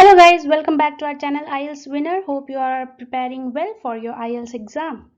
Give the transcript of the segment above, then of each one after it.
Hello guys, welcome back to our channel IELTS Winner. Hope you are preparing well for your IELTS exam.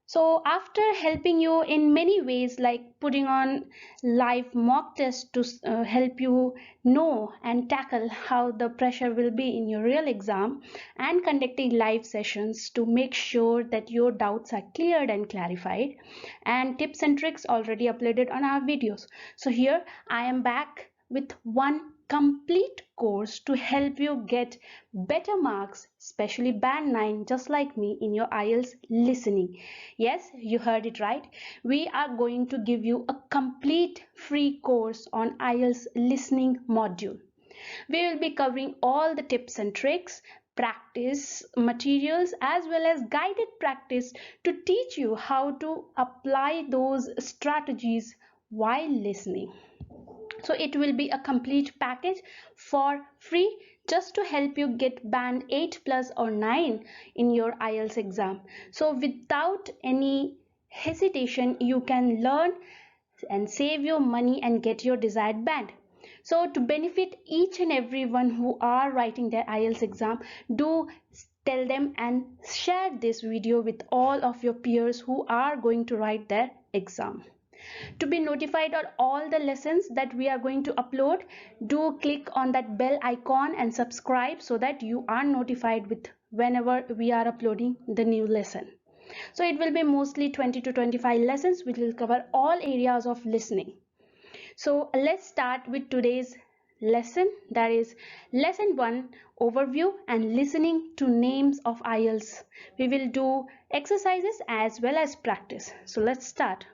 So after helping you in many ways like putting on live mock tests to help you know and tackle how the pressure will be in your real exam, and conducting live sessions to make sure that your doubts are cleared and clarified, and tips and tricks already uploaded on our videos. So here I am back with one complete course to help you get better marks, especially band 9 just like me, in your IELTS listening. Yes, you heard it right. We are going to give you a complete free course on IELTS listening module. We will be covering all the tips and tricks, practice materials, as well as guided practice to teach you how to apply those strategies while listening. So it will be a complete package for free, just to help you get band 8 plus or 9 in your IELTS exam. So without any hesitation, you can learn and save your money and get your desired band. So to benefit each and everyone who are writing their IELTS exam, do tell them and share this video with all of your peers who are going to write their exam. To be notified on all the lessons that we are going to upload, do click on that bell icon and subscribe so that you are notified with whenever we are uploading the new lesson. So it will be mostly 20 to 25 lessons which will cover all areas of listening. So let's start with today's lesson, that is lesson 1, overview and listening to names of IELTS. We will do exercises as well as practice. So let's start.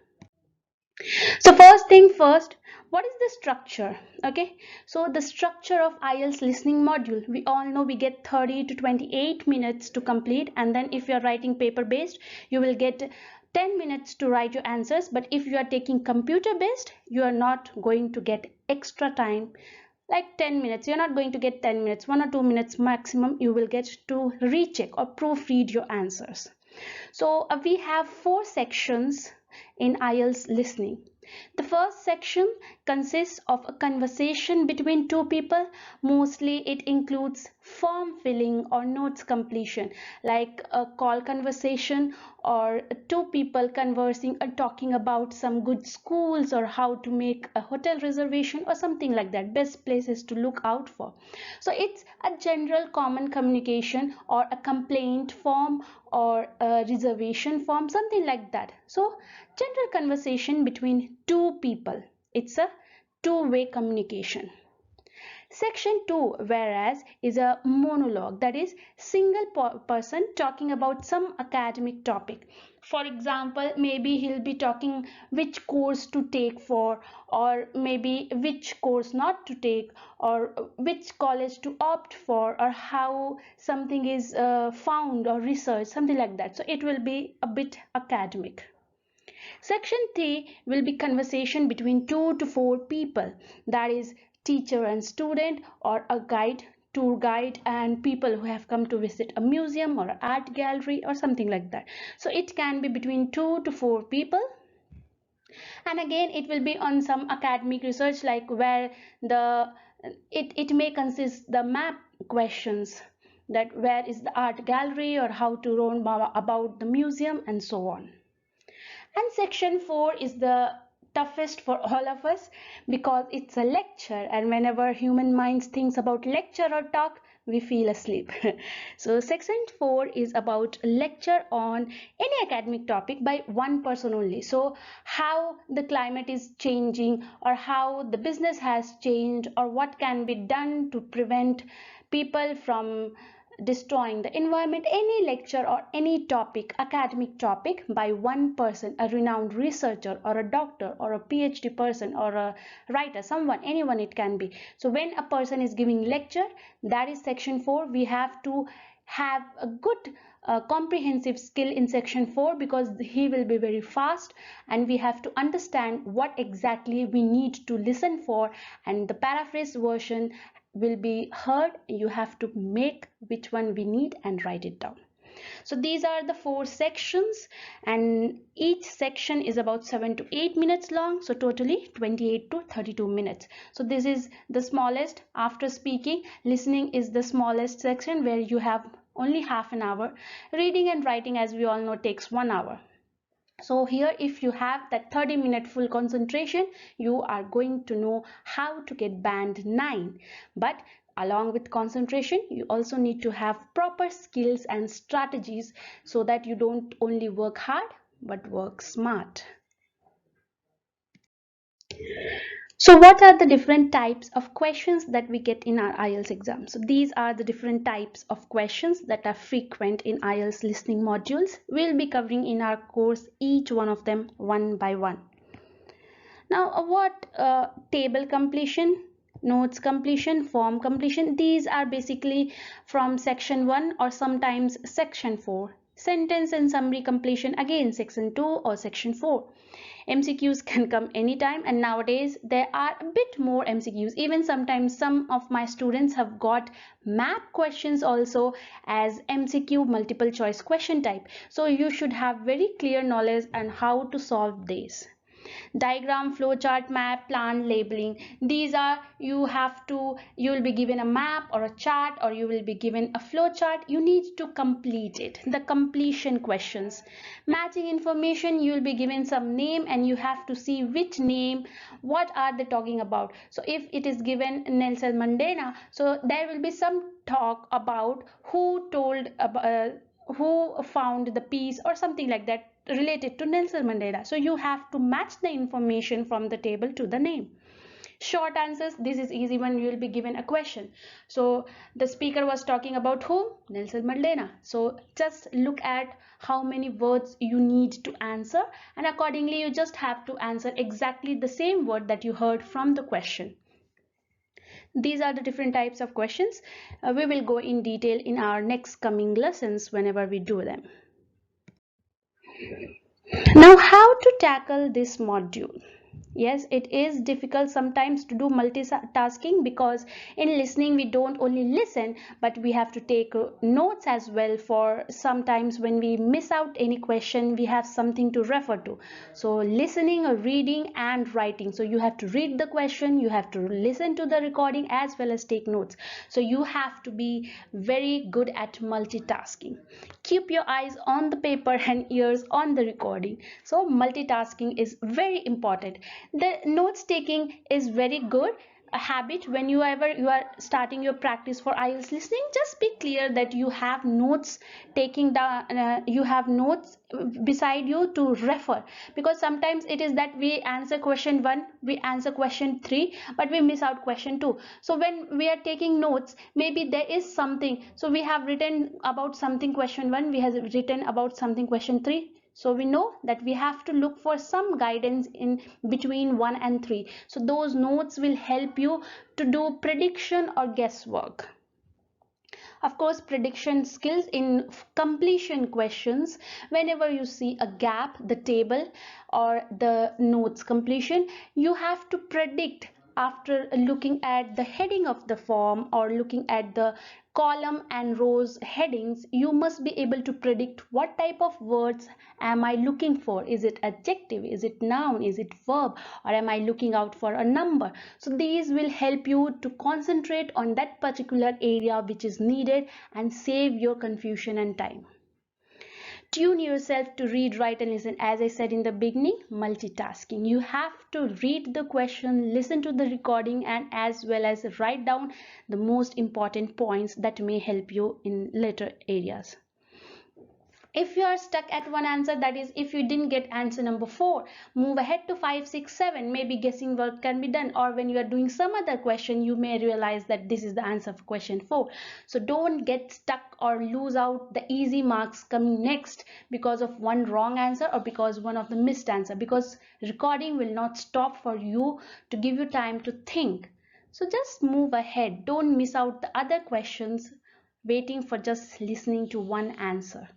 So first thing first, what is the structure? Okay, so the structure of IELTS listening module, we all know we get 30 to 28 minutes to complete, and then if you are writing paper based, you will get 10 minutes to write your answers. But if you are taking computer based, you are not going to get extra time like 10 minutes. You're not going to get 10 minutes, 1 or 2 minutes maximum you will get to recheck or proofread your answers. So we have 4 sections in IELTS listening. The first section consists of a conversation between two people. Mostly it includes form filling or notes completion, like a call conversation or two people conversing and talking about some good schools or how to make a hotel reservation or something like that, best places to look out for. So it's a general common communication or a complaint form or a reservation form, something like that. So general conversation between two people, it's a two-way communication. Section 2, whereas, is a monologue, that is single person talking about some academic topic. For example, maybe he'll be talking which course to take for, or maybe which course not to take, or which college to opt for, or how something is found or researched, something like that. So it will be a bit academic. Section 3 will be conversation between 2 to 4 people, that is teacher and student, or a guide, tour guide, and people who have come to visit a museum or an art gallery or something like that. So it can be between 2 to 4 people. And again it will be on some academic research, like where it may consist the map questions, that where is the art gallery or how to learn about the museum and so on. And section 4 is the toughest for all of us because it's a lecture, and whenever human minds thinks about lecture or talk, we feel asleep. So section 4 is about lecture on any academic topic by one person only. So how the climate is changing, or how the business has changed, or what can be done to prevent people from destroying the environment, any lecture or any topic, academic topic, by one person, a renowned researcher or a doctor or a PhD person or a writer, someone, anyone it can be. So when a person is giving lecture, that is section 4. We have to have a good comprehensive skill in section 4 because he will be very fast, and we have to understand what exactly we need to listen for, and the paraphrase version will be heard. You have to make which one we need and write it down. So these are the 4 sections, and each section is about 7 to 8 minutes long, so totally 28 to 32 minutes. So this is the smallest. After speaking, listening is the smallest section where you have only half an hour. Reading and writing, as we all know, takes 1 hour. So here, if you have that 30-minute full concentration, you are going to know how to get band 9. But along with concentration, you also need to have proper skills and strategies so that you don't only work hard but work smart. So what are the different types of questions that we get in our IELTS exam? So these are the different types of questions that are frequent in IELTS listening modules. We'll be covering in our course each one of them one by one. Now, what table completion, notes completion, form completion, these are basically from section 1 or sometimes section 4. Sentence and summary completion, again section 2 or section 4. MCQs can come anytime, and nowadays there are a bit more MCQs. Even sometimes some of my students have got map questions also as MCQ, multiple choice question type. So you should have very clear knowledge on how to solve these. Diagram, flowchart, map, plan, labeling, these are, you will be given a map or a chart, or you will be given a flowchart. You need to complete it, the completion questions. Matching information, you will be given some name and you have to see which name, what are they talking about. So if it is given Nelson Mandela, so there will be some talk about who told who found the peace or something like that related to Nelson Mandela. So you have to match the information from the table to the name. Short answers, this is easy when you will be given a question. So the speaker was talking about whom? Nelson Mandela. So just look at how many words you need to answer, and accordingly you just have to answer exactly the same word that you heard from the question. These are the different types of questions. We will go in detail in our next coming lessons whenever we do them. Now, how to tackle this module? Yes, it is difficult sometimes to do multitasking, because in listening we don't only listen but we have to take notes as well. For sometimes when we miss out any question, we have something to refer to. So listening, reading and writing, so you have to read the question, you have to listen to the recording as well as take notes. So you have to be very good at multitasking. Keep your eyes on the paper and ears on the recording. So multitasking is very important. The notes taking is very good a habit. Whenever you are starting your practice for IELTS listening, just be clear that you have notes taking you have notes beside you to refer, because sometimes it is that we answer question 1, we answer question 3, but we miss out question 2. So when we are taking notes, maybe there is something, so we have written about something question 1, we have written about something question 3. So we know that we have to look for some guidance in between 1 and 3. So those notes will help you to do prediction or guesswork. Of course, prediction skills in completion questions, whenever you see a gap, the table or the notes completion, you have to predict after looking at the heading of the form or looking at the column and rows headings. You must be able to predict what type of words am I looking for. Is it adjective, is it noun, is it verb, or am I looking out for a number? So these will help you to concentrate on that particular area which is needed and save your confusion and time. Tune yourself to read, write and listen. As I said in the beginning, multitasking. You have to read the question, listen to the recording, and as well as write down the most important points that may help you in later areas. If you are stuck at one answer, that is, if you didn't get answer number 4, move ahead to 5, 6, 7. Maybe guessing work can be done, or when you are doing some other question, you may realize that this is the answer for question 4. So don't get stuck or lose out the easy marks coming next because of one wrong answer or because one of the missed answer, because recording will not stop for you to give you time to think. So just move ahead. Don't miss out the other questions waiting for just listening to one answer.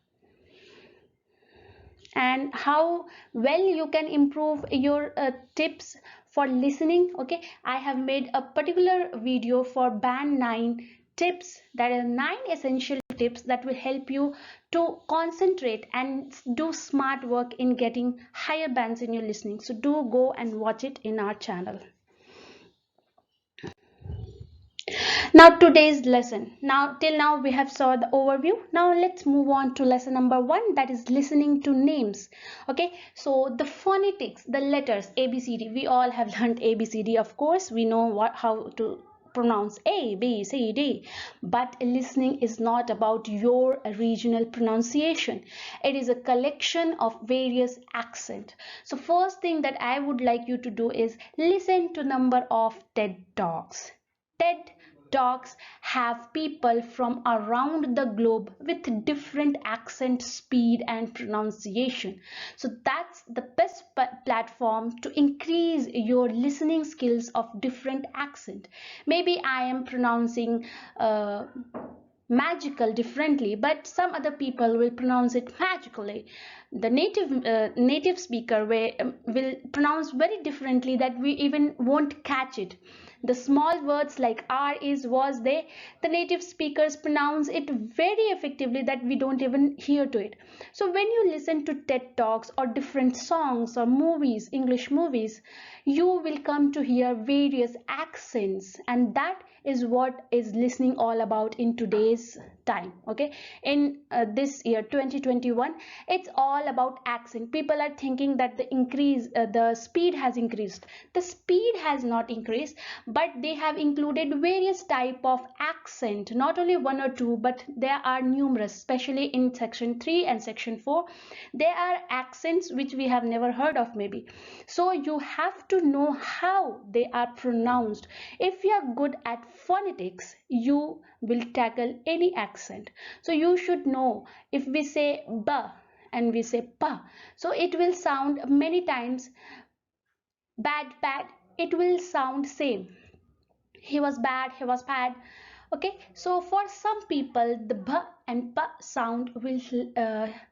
And how well you can improve your tips for listening. Okay, I have made a particular video for band 9 tips, that are 9 essential tips that will help you to concentrate and do smart work in getting higher bands in your listening. So do go and watch it in our channel. Now today's lesson. Now till now we have saw the overview. Now let's move on to lesson number 1, that is listening to names. Okay, so the phonetics, the letters ABCD. We all have learned ABCD, of course. We know how to pronounce A, B, C, D. But listening is not about your regional pronunciation. It is a collection of various accents. So first thing that I would like you to do is listen to number of TED Talks. TED Talks have people from around the globe with different accent, speed, and pronunciation. So that's the best platform to increase your listening skills of different accent. Maybe I am pronouncing magical differently, but some other people will pronounce it magically. The native speaker will pronounce very differently that we even won't catch it. The small words like are, is, was, they, the native speakers pronounce it very effectively that we don't even hear to it. So when you listen to TED Talks or different songs or movies, English movies, you will come to hear various accents, and that is what is listening all about in today's time. Okay, in this year 2021, it's all about accent. People are thinking that the speed has increased. The speed has not increased, but they have included various type of accent, not only one or two, but there are numerous, especially in section 3 and section 4. There are accents which we have never heard of maybe. So you have to know how they are pronounced. If you are good at phonetics, you will tackle any accent. So you should know, if we say ba and we say pa, so it will sound many times bad, it will sound same. He was bad, he was bad. Okay, so for some people the b and p sound will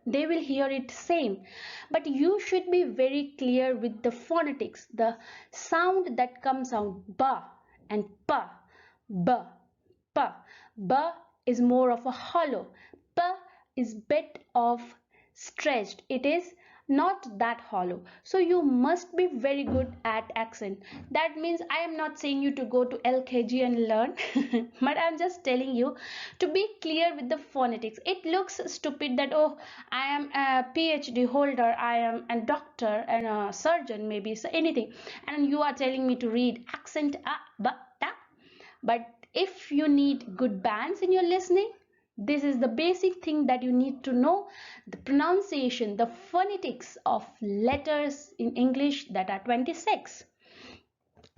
they will hear it same, but you should be very clear with the phonetics, the sound that comes out ba and p. B, p. B is more of a hollow. P is bit of stretched. It is not that hollow. So you must be very good at accent. That means I am not saying you to go to LKG and learn, but I'm just telling you to be clear with the phonetics. It looks stupid that, oh, I am a PhD holder, I am a doctor and a surgeon, maybe so anything, and you are telling me to read accent but if you need good bands in your listening, this is the basic thing that you need to know: the pronunciation, the phonetics of letters in English that are 26.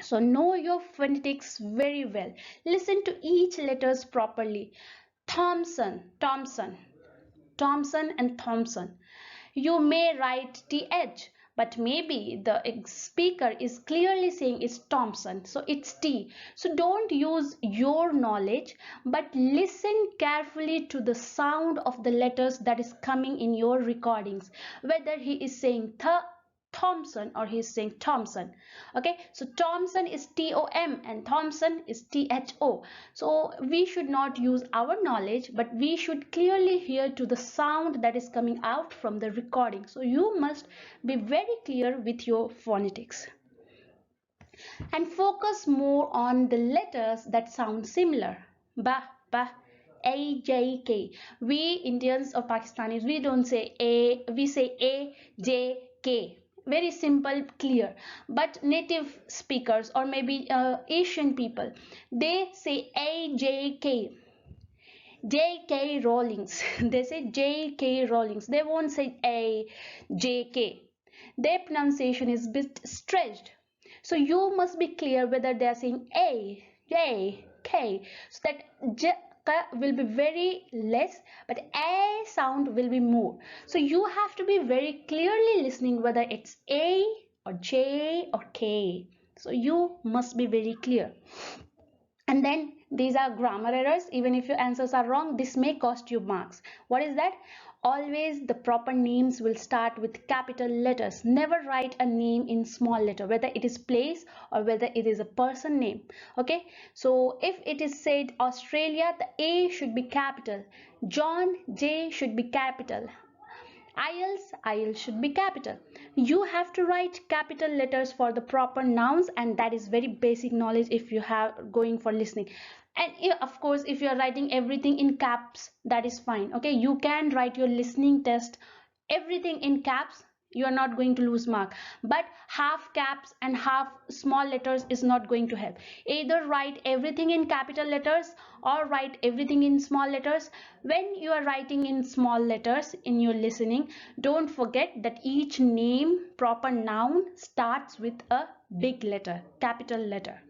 So know your phonetics very well. Listen to each letters properly. Thompson, Thompson, Thompson and Thompson. You may write TH, but maybe the speaker is clearly saying it's Thompson, so it's T. So don't use your knowledge, but listen carefully to the sound of the letters that is coming in your recordings, whether he is saying Thompson or he's saying Thompson. Okay, so Thompson is TOM and Thompson is THO. So we should not use our knowledge, but we should clearly hear to the sound that is coming out from the recording. So you must be very clear with your phonetics and focus more on the letters that sound similar. Ba, ba, A, J, K. We Indians or Pakistanis, we don't say A, we say A, J, K. Very simple, clear. But native speakers or maybe Asian people, they say A, J, K. J.K. Rowlings. They say J.K. Rowlings. They won't say A, J.K. Their pronunciation is a bit stretched. So you must be clear whether they are saying A, J, K. So that J will be very less, but A sound will be more. So you have to be very clearly listening whether it's A or J or K. So you must be very clear. And then these are grammar errors. Even if your answers are wrong, this may cost you marks. What is that? Always the proper names will start with capital letters. Never write a name in small letter, whether it is place or whether it is a person name. Okay, so if it is said Australia, the A should be capital. John, J should be capital. IELTS should be capital. You have to write capital letters for the proper nouns, and that is very basic knowledge if you have going for listening. And of course, if you are writing everything in caps, that is fine. Okay, you can write your listening test everything in caps, you are not going to lose mark, but half caps and half small letters is not going to help. Either write everything in capital letters or write everything in small letters. When you are writing in small letters in your listening, don't forget that each name, proper noun, starts with a big letter, capital letter.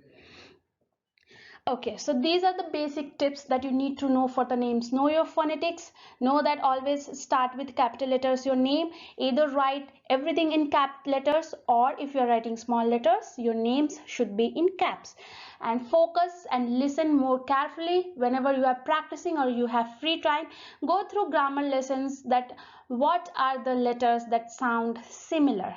Okay, so these are the basic tips that you need to know for the names. Know your phonetics. Know that always start with capital letters your name. Either write everything in cap letters, or if you're writing small letters, your names should be in caps. And focus and listen more carefully whenever you are practicing or you have free time. Go through grammar lessons, that what are the letters that sound similar.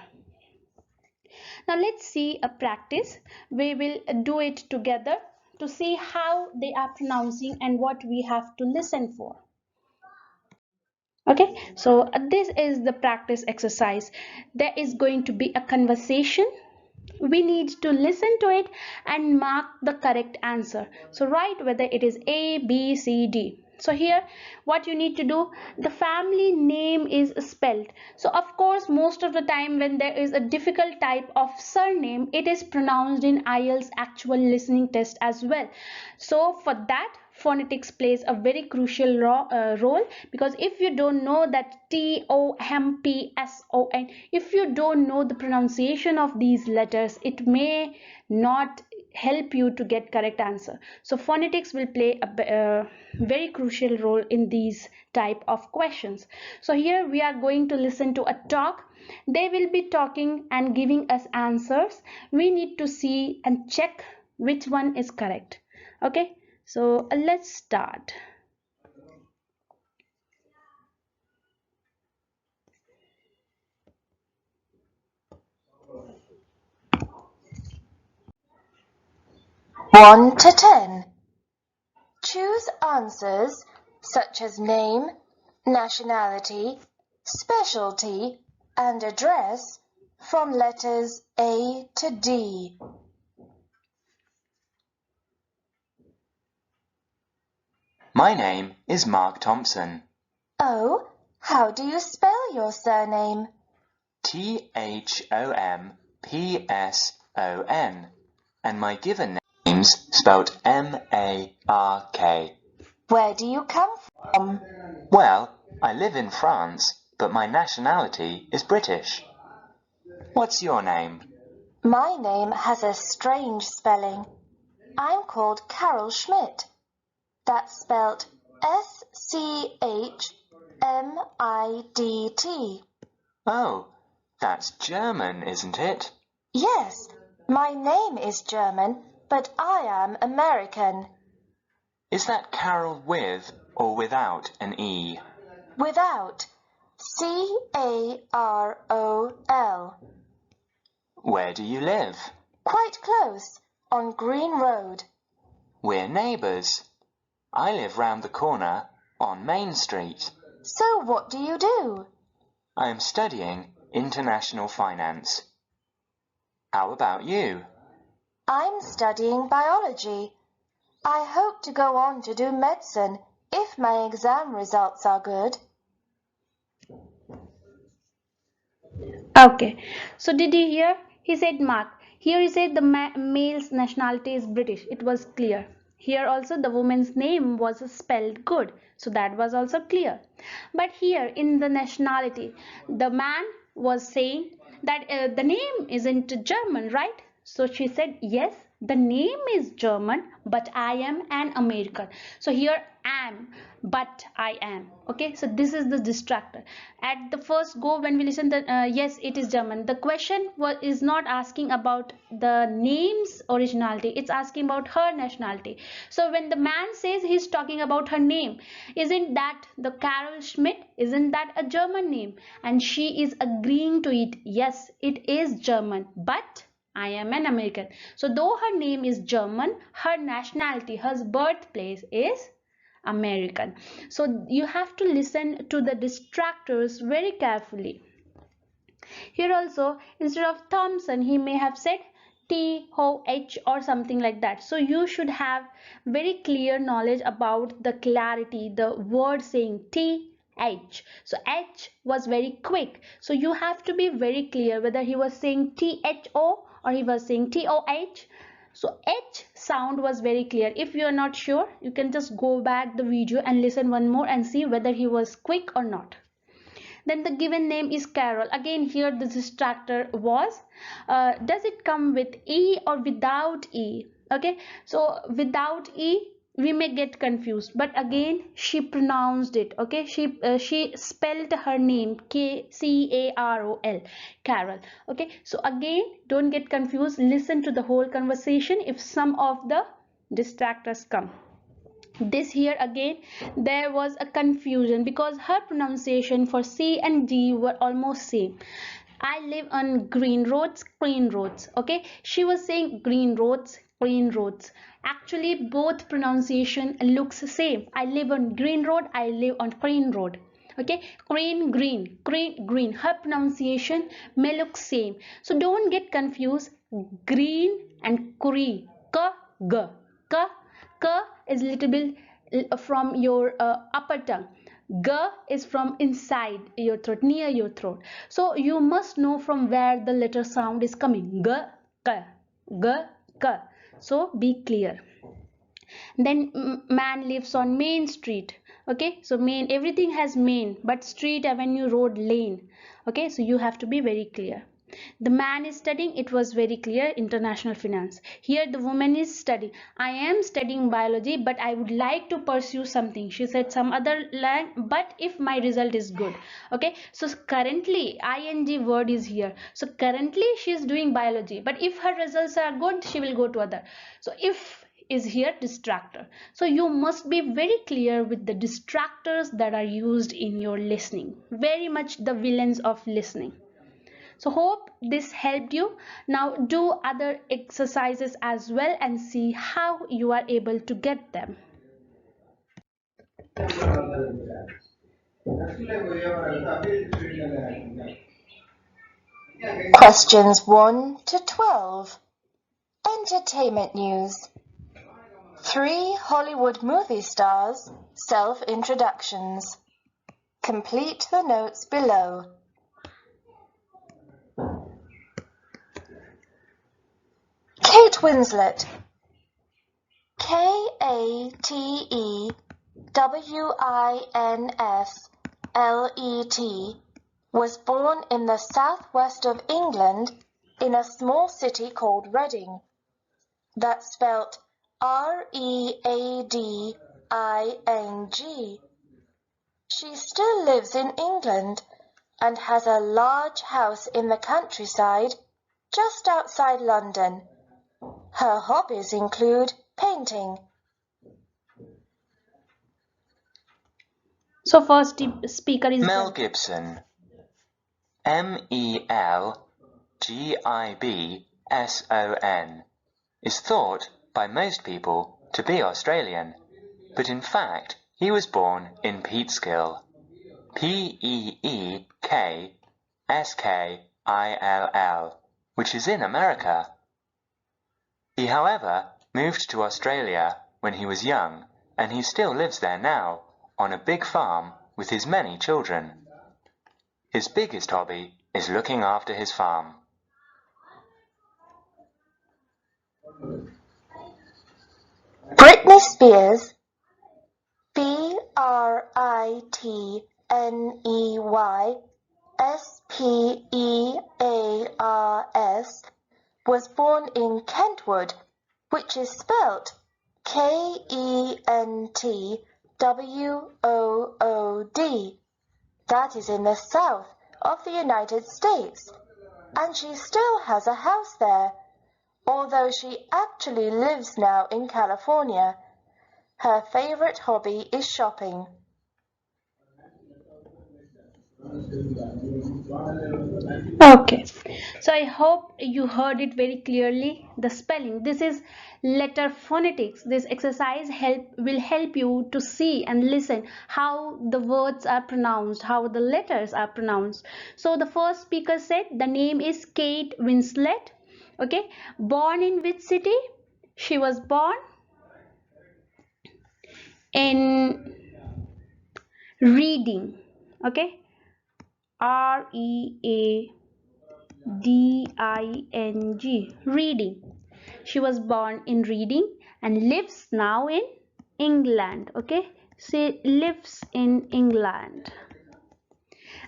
Now let's see a practice. We will do it together to see how they are pronouncing and what we have to listen for. Okay, so this is the practice exercise. There is going to be a conversation. We need to listen to it and mark the correct answer. So write whether it is A, B, C, D. So here what you need to do, the family name is spelled. So of course most of the time when there is a difficult type of surname, it is pronounced in IELTS actual listening test as well. So for that, phonetics plays a very crucial role, because if you don't know that TOMPSON, if you don't know the pronunciation of these letters, it may not help you to get correct answer. So phonetics will play a very crucial role in these type of questions. So here we are going to listen to a talk. They will be talking and giving us answers. We need to see and check which one is correct. Okay, so let's start. One to 10. Choose answers such as name, nationality, specialty, and address from letters A to D. My name is Mark Thompson. Oh, how do you spell your surname? THOMPSON, and my given name's spelt MARK. Where do you come from? Well, I live in France, but my nationality is British. What's your name? My name has a strange spelling. I'm called Carol Schmidt. That's spelt SCHMIDT. Oh, that's German, isn't it? Yes, my name is German, but I am American. Is that Carol with or without an E? Without. CAROL. Where do you live? Quite close, on Green Road. We're neighbours. I live round the corner on Main Street. So what do you do? I am studying international finance. How about you? I'm studying biology. I hope to go on to do medicine if my exam results are good. Okay, so did you hear? He said Mark. Here he said the male's nationality is British. It was clear. Here also the woman's name was spelled good. So that was also clear. But here in the nationality, the man was saying that the name isn't German, right? So she said, yes, the name is German, but I am an American. So here am, but I am. Okay, so this is the distractor. At the first go, when we listen, yes, it is German. The question is not asking about the name's originality, it's asking about her nationality. So when the man says he's talking about her name, isn't that the Carol Schmidt? Isn't that a German name? And she is agreeing to it. Yes, it is German, but I am an American. So though her name is German, her nationality, her birthplace is American. So you have to listen to the distractors very carefully. Here also, instead of Thompson, he may have said TOH or something like that. So you should have very clear knowledge about the clarity, the word saying TH. So H was very quick. So you have to be very clear whether he was saying THO or he was saying TOH. So H sound was very clear. If you are not sure, you can just go back the video and listen one more and see whether he was quick or not. Then the given name is Carol. Again here the distractor was, does it come with E or without E? Okay, so without E we may get confused, but again she pronounced it. Okay, she spelled her name Carol, Carol. Okay, so again don't get confused, listen to the whole conversation if some of the distractors come. This here again there was a confusion because her pronunciation for C and D were almost same. I live on green roads, okay, she was saying green roads. Actually both pronunciation looks same. I live on green road, I live on green road. Okay, green, her pronunciation may look same, so don't get confused. Green and kuri, k is little bit from your upper tongue. G is from inside your throat, near your throat. So you must know from where the letter sound is coming. G, k, g, k. So be clear. Then man lives on Main Street. Okay, so main, everything has main, but street, avenue, road, lane. Okay, so you have to be very clear. The man is studying, it was very clear, international finance. Here the woman is studying, I am studying biology, but I would like to pursue something. She said some other line, but if my result is good. Okay, so currently ing word is here. So currently she is doing biology, but if her results are good, she will go to other. So if is here distractor. So you must be very clear with the distractors that are used in your listening. Very much the villains of listening. So hope this helped you. Now do other exercises as well and see how you are able to get them. Questions 1 to 12. Entertainment news. 3 Hollywood movie stars self-introductions. Complete the notes below. Kate Winslet. Katewinflet was born in the southwest of England in a small city called Reading. That's spelt Reading. She still lives in England and has a large house in the countryside just outside London. Her hobbies include painting. So first speaker is Mel Gibson. MELGIBSON is thought by most people to be Australian, but in fact he was born in Peekskill, PEEKSKILL, which is in America. He, however, moved to Australia when he was young, and he still lives there now on a big farm with his many children. His biggest hobby is looking after his farm. Britney Spears, BRITNEYSPEARS, was born in Kentwood, which is spelt KENTWOOD, WOOD. That is in the south of the United States, and she still has a house there, although she actually lives now in California. Her favorite hobby is shopping. Okay, so I hope you heard it very clearly. The spelling, this is letter phonetics. This exercise will help you to see and listen how the words are pronounced, how the letters are pronounced. So the first speaker said the name is Kate Winslet. Okay, born in which city? She was born in Reading. Okay, READING, Reading. She was born in Reading and lives now in England. Okay, she lives in England.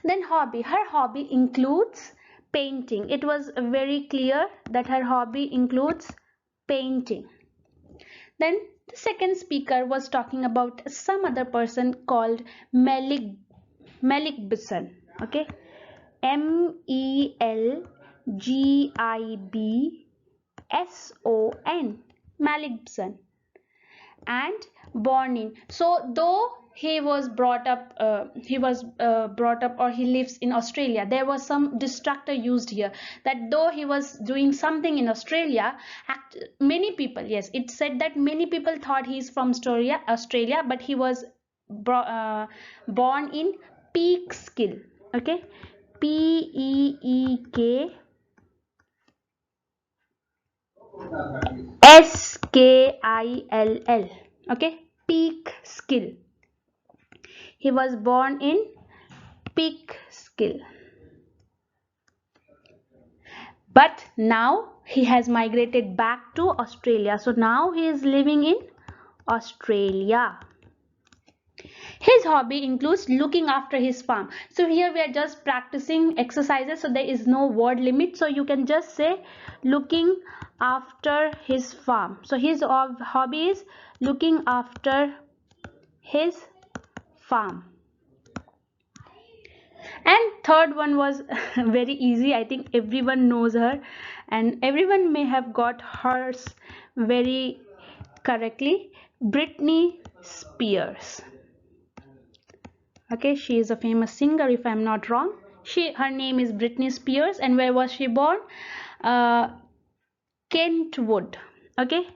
Then hobby. Her hobby includes painting. It was very clear that her hobby includes painting. Then the second speaker was talking about some other person called Malik Bison. Okay, MELGIBSON, Malik Bison, and born in. So though he was brought up or he lives in Australia, there was some distractor used here, that though he was doing something in Australia, many people, yes, it said that many people thought he's from Australia, but he was born in Peekskill. Okay, PEEKSKILL. Okay, Peekskill. He was born in Peekskill, but now he has migrated back to Australia. So now he is living in Australia. His hobby includes looking after his farm. So here we are just practicing exercises, so there is no word limit, so you can just say looking after his farm. So his hobby is looking after his farm. And third one was very easy. I think everyone knows her and everyone may have got hers very correctly. Britney Spears. Okay, she is a famous singer, if I'm not wrong. Her name is Britney Spears. And where was she born? Kentwood. Okay,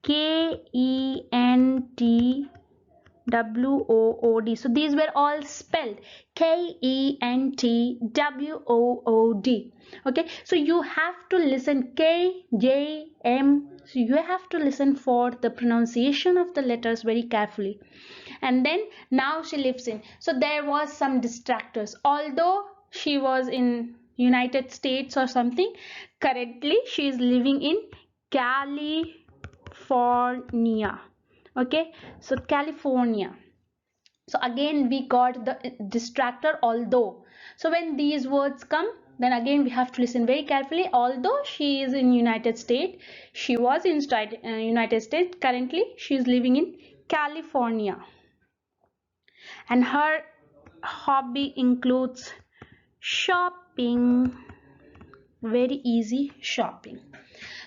KENTWOOD. So these were all spelled KENTWOOD. Okay, so you have to listen KJM. So you have to listen for the pronunciation of the letters very carefully. And then now she lives in. So there was some distractors. Although she was in United States or something, currently she is living in California. Okay, so California. So again we got the distractor although. So when these words come, then again we have to listen very carefully. Although she is in United States, she was in United States, currently she is living in California. And her hobby includes shopping. Very easy, shopping.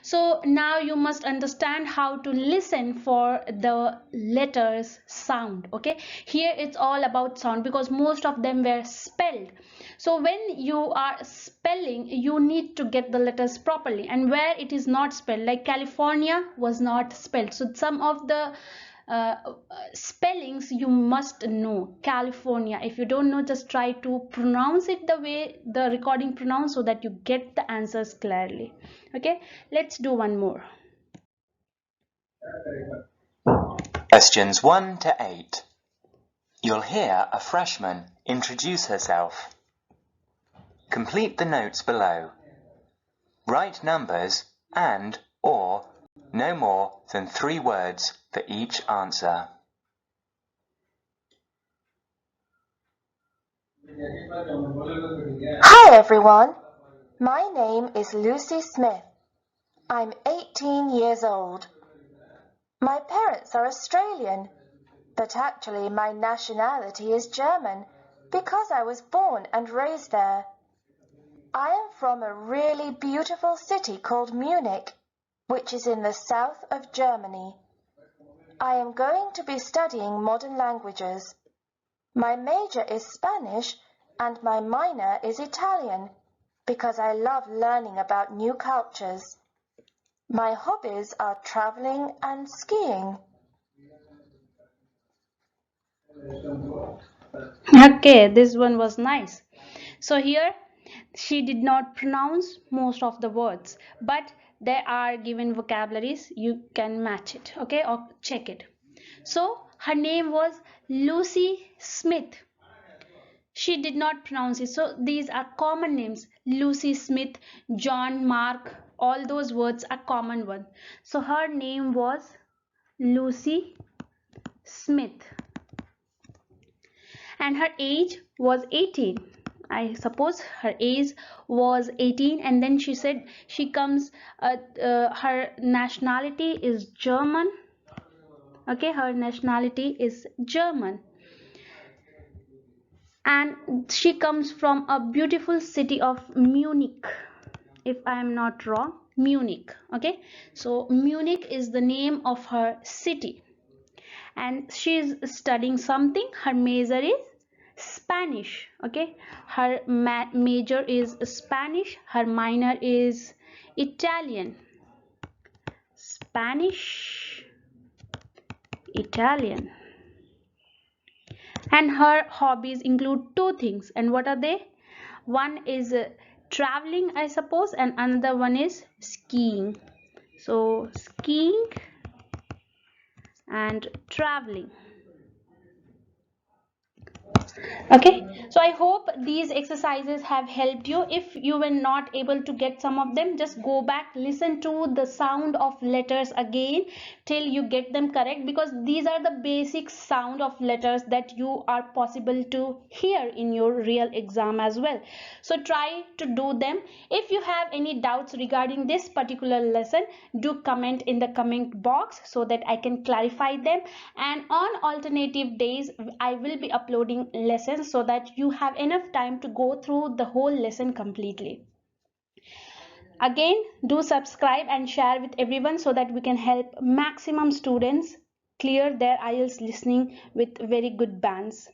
So now you must understand how to listen for the letters sound. Okay, here it's all about sound because most of them were spelled. So when you are spelling, you need to get the letters properly, and where it is not spelled, like California was not spelled, so some of the spellings you must know. California, if you don't know, just try to pronounce it the way the recording pronounced so that you get the answers clearly. Okay, let's do one more. Questions 1 to 8. You'll hear a freshman introduce herself. Complete the notes below. Write numbers and or no more than 3 words for each answer. Hi everyone, my name is Lucy Smith. I'm 18 years old. My parents are Australian. but actually my nationality is German because I was born and raised there. I am from a really beautiful city called Munich, which is in the south of Germany. I am going to be studying modern languages. My major is Spanish and my minor is Italian because I love learning about new cultures. My hobbies are traveling and skiing. Okay, this one was nice. So here she did not pronounce most of the words, but there are given vocabularies. You can match it, okay, or check it. So her name was Lucy Smith. She did not pronounce it. So these are common names. Lucy Smith, John, Mark, all those words are common ones. So her name was Lucy Smith. And her age was 18. I suppose her age was 18, and then she said she comes, her nationality is German. Okay, her nationality is German. And she comes from a beautiful city of Munich, if I am not wrong. Munich. Okay, so Munich is the name of her city, and she is studying something. Her major is Spanish. Okay, her major is Spanish, her minor is Italian. Spanish, Italian. And her hobbies include two things. And what are they? One is traveling, I suppose, and another one is skiing. So skiing and traveling. Okay, so I hope these exercises have helped you. If you were not able to get some of them, just go back, listen to the sound of letters again till you get them correct, because these are the basic sound of letters that you are possible to hear in your real exam as well. So try to do them. If you have any doubts regarding this particular lesson, do comment in the comment box so that I can clarify them. And on alternative days I will be uploading lessons so that you have enough time to go through the whole lesson completely. Again, do subscribe and share with everyone so that we can help maximum students clear their IELTS listening with very good bands.